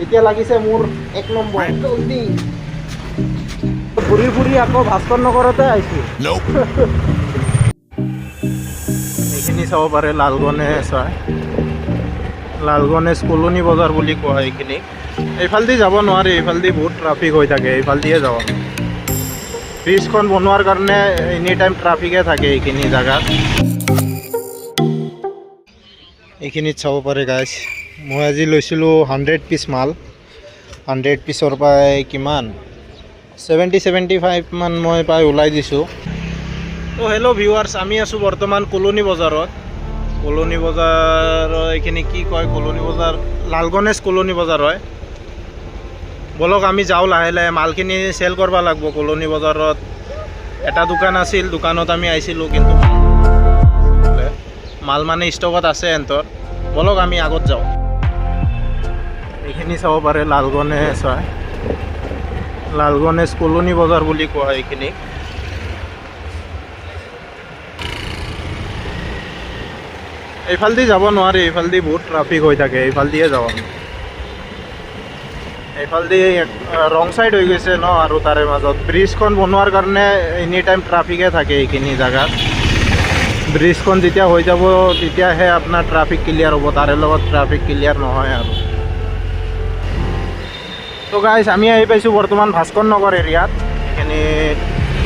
এতিয়া লাগিছে মোৰ 1 নম্বৰ জলদি ঘূৰি ঘূৰি আকৌ ভাস্কৰ নগৰতে আহিছোঁ। এইখিনি চাব পাৰে লাল গণেশ হয়, লাল গণেশ কলনী বজাৰ বুলি কোৱা হয় এইখিনি। এইফালেদি যাব নোৱাৰি, এইফালেদি বহুত ট্ৰাফিক হৈ থাকে, এইফালেদিয়ে যাব। ব্ৰিজখন বনোৱাৰ কাৰণে এনি টাইম ট্ৰাফিকে থাকে এইখিনি জেগাত। এইখিনিত চাব পাৰে গাইজ, মই আজি লৈছিলোঁ 100 পিচ মাল। 100 পিচৰ পৰাই কিমান 70-75 মান মই পাই ওলাই দিছোঁ। তো হেল্ল' ভিউৱাৰ্ছ, আমি আছোঁ বৰ্তমান কলনী বজাৰত। কলনী বজাৰ এইখিনি কি কয়, কলনী বজাৰ লাল গণেশ কলনী বজাৰ হয়। বলক আমি যাওঁ লাহে লাহে, মালখিনি চেল কৰিব লাগিব। কলনী বজাৰত এটা দোকান আছিল, দোকানত আমি আহিছিলোঁ, কিন্তু মাল মানে ষ্টকত আছে এন্তৰ। বলক আমি আগত যাওঁ। এইখিনি চাব পাৰে লাল গণেশ হয়, লাল গণেশ কলনী বজাৰ বুলি কোৱা হয় এইখিনি। এইফালেদি যাব নোৱাৰি, এইফালেদি বহুত ট্ৰাফিক হৈ থাকে, এইফালেদিয়ে যাওঁ আমি। এইফালেদি ৰং চাইড হৈ গৈছে ন, আৰু তাৰে মাজত ব্ৰিজখন বনোৱাৰ কাৰণে এনি টাইম ট্ৰাফিকে থাকে এইখিনি জেগাত। ব্ৰিজখন যেতিয়া হৈ যাব তেতিয়াহে আপোনাৰ ট্ৰাফিক ক্লিয়াৰ হ'ব, তাৰে লগত ট্ৰাফিক ক্লিয়াৰ নহয় আৰু। তো গাইজ, আমি আহি পাইছোঁ বৰ্তমান ভাস্কৰ নগৰ এৰিয়াত। এইখিনি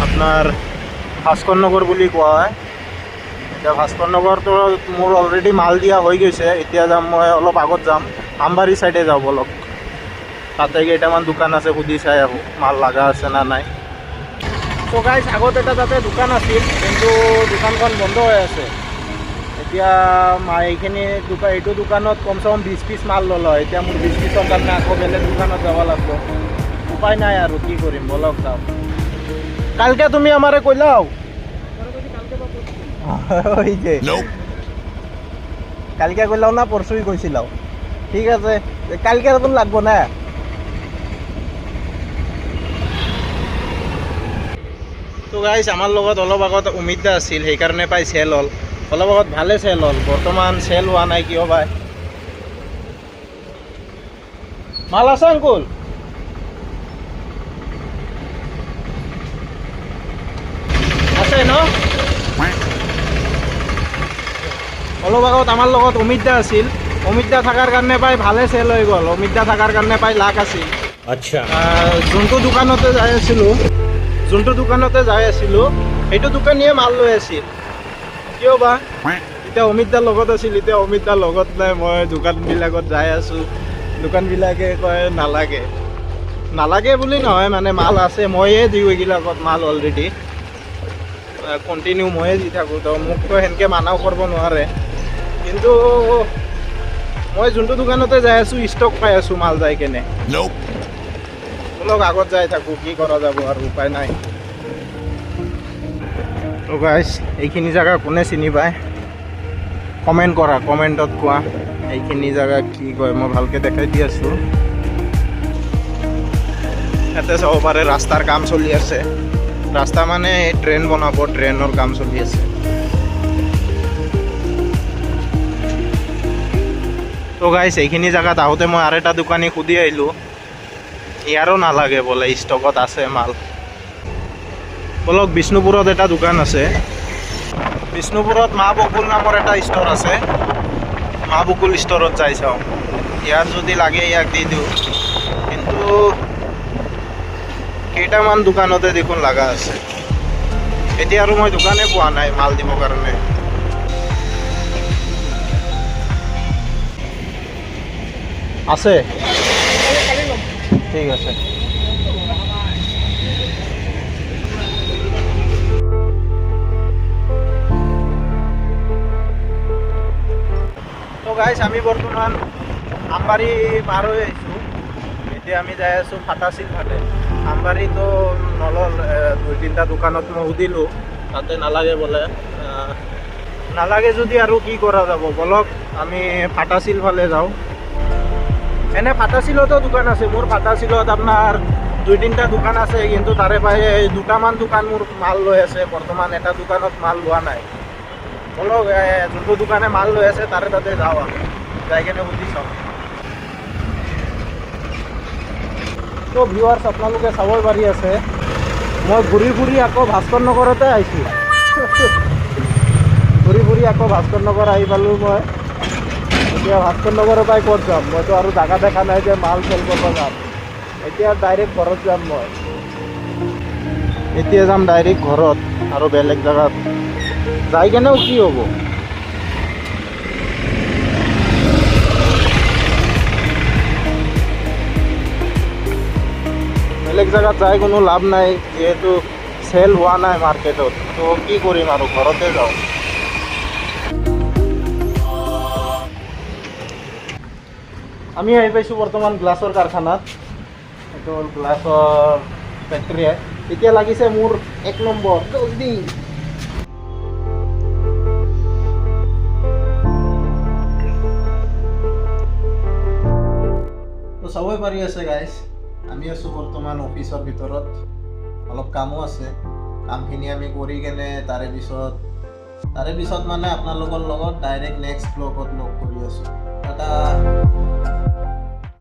আপোনাৰ ভাস্কৰ নগৰ বুলি কোৱা হয়। এতিয়া ভাস্কৰ নগৰটো মোৰ অলৰেডি মাল দিয়া হৈ গৈছে। এতিয়া যাম মই, অলপ আগত যাম, আমবাৰী চাইডে যাওঁ বলক। তাতে কেইটামান দোকান আছে, সুধি চাই আহোঁ মাল লগা আছে না নাই। তো গাইজ, আগত এটা তাতে দোকান আছিল, কিন্তু দোকানখন বন্ধ হৈ আছে। এতিয়া এইখিনি এইটো দোকানত কমচে কম 20 পিচ মাল ল'লোঁ। এতিয়া মোৰ 20 পিচৰ কাৰণে আকৌ বেলেগ দোকানত যাব লাগিব। উপায় নাই আৰু, কি কৰিম, বলক যাওঁ। কালকে তুমি আমাৰে কইলাও কালকে কইলাও না পরশুই কইছিলাও? ঠিক আছে, কালকে তখন লাগবো না। তো গাইজ, আমার লগত অলপ আগত অমিত দা আছিল, সেইকাৰণে পাই চেল হ'ল। অলপ আগত ভালে চেল হ'ল, বৰ্তমান চেল হোৱা নাই কিয় বাই। মাল আছে আংকুল? আছে ন? অলপ আগত আমাৰ লগত অমিত দা আছিল। অমিত দা থকাৰ কাৰণে পাই ভালে চেল হৈ গ'ল। অমিত দা থকাৰ কাৰণে পাই লাভ আছিল। আচ্ছা, যোনটো দোকানতে যাই আছিলোঁ সেইটো দোকানীয়ে মাল লৈ আছিল, কিয় বা। এতিয়া অমিত দাৰ লগত আছিল, এতিয়া অমিত দাৰ লগত নাই। মই দোকানবিলাকত যাই আছোঁ, দোকানবিলাকে কয় নালাগে বুলি নহয়, মানে মাল আছে, ময়ে দিওঁ এইবিলাকত মাল অলৰেডি কণ্টিনিউ ময়ে দি থাকোঁ। তো মোকতো সেনেকৈ মানাও কৰিব নোৱাৰে, কিন্তু মই যোনটো দোকানতে যাই আছোঁ ষ্টক পাই আছোঁ মাল যাই কেনে। বলক আগত যাই থাকোঁ, কি কৰা যাব আৰু, উপায় নাই। তো গাইজ, এইখিনি জেগা কোনে চিনি পায় কমেণ্ট কৰা, কমেণ্টত কোৱা এইখিনি জেগা কি কয়। মই ভালকৈ দেখাই দি আছোঁ। ইয়াতে চাব পাৰে ৰাস্তাৰ কাম চলি আছে। ৰাস্তা মানে ট্ৰেইন বনাব, ট্ৰেইনৰ কাম চলি আছে। তো গাইজ, এইখিনি জেগাত আহোঁতে মই আৰু এটা দোকানী সুধি আহিলোঁ, ইয়াৰো নালাগে বোলে, ষ্টকত আছে মাল। বলক বিষ্ণুপুৰত এটা দোকান আছে, বিষ্ণুপুৰত মা বকুল নামৰ এটা ষ্ট'ৰ আছে। মা বকুল ষ্ট'ৰত যাই চাওঁ, ইয়াৰ যদি লাগে ইয়াক দি দিওঁ। কিন্তু কেইটামান দোকানতে দেখোন লগা আছে। এতিয়া আৰু মই দোকানে পোৱা নাই মাল দিবৰ কাৰণে। আছে, ঠিক আছে। তো গাইজ, আমি বৰ্তমান আমবাৰী পাৰ হৈ আহিছোঁ। এতিয়া আমি যাই আছোঁ ফাটাচিল ফালে। আমবাৰীতো নল'ল, 2-3টা দোকানত মই সুধিলোঁ, তাতে নালাগে বোলে। নালাগে যদি আৰু কি কৰা যাব, বলক আমি ফাটাচিল ফালে যাওঁ। এনে ফাটাচিলতো দোকান আছে মোৰ। ফাটাচিলত আপোনাৰ 2-3টা দোকান আছে, কিন্তু তাৰে পৰাই 2টামান দোকান মোৰ মাল লৈ আছে বৰ্তমান। এটা দোকানত মাল লোৱা নাই। বলক যোনটো দোকানে মাল লৈ আছে তাতে যাওঁ, আমি যাই কেনে সুধি চাওঁ। তো ভিউৱাৰ্ছ আপোনালোকে চাবই পাৰি আছে মই ঘূৰি ঘূৰি আকৌ ভাস্কৰ নগৰতে আহিছোঁ ঘূৰি ঘূৰি আকৌ ভাস্কৰ নগৰ আহি পালোঁ মই এতিয়া ভাস্কৰ নগৰৰ পৰাই ক'ত যাম মইতো আৰু জাগা দেখা নাই যে মাল চেল কৰিব যাম এতিয়া ডাইৰেক্ট ঘৰত যাম মই এতিয়া যাম ডাইৰেক্ট ঘৰত আৰু বেলেগ জেগাত যাই কেনেও কি হ'ব বেলেগ জেগাত যাই কোনো লাভ নাই যিহেতু চেল হোৱা নাই মাৰ্কেটত তো কি কৰিম আৰু ঘৰতে যাওঁ আমি আহি পাইছোঁ বৰ্তমান গ্লাছৰ কাৰখানাত এইটো হ'ল গ্লাছৰ ফেক্টৰী এতিয়া লাগিছে মোৰ 1 নম্বৰ জলদি তো চাবই পাৰি আছে গাইজ আমি আছোঁ বৰ্তমান অফিচৰ ভিতৰত অলপ কামো আছে কামখিনি আমি কৰি কেনে তাৰে পিছত মানে আপোনালোকৰ লগত ডাইৰেক্ট নেক্সট ব্লগত লগ কৰি আছোঁ এটা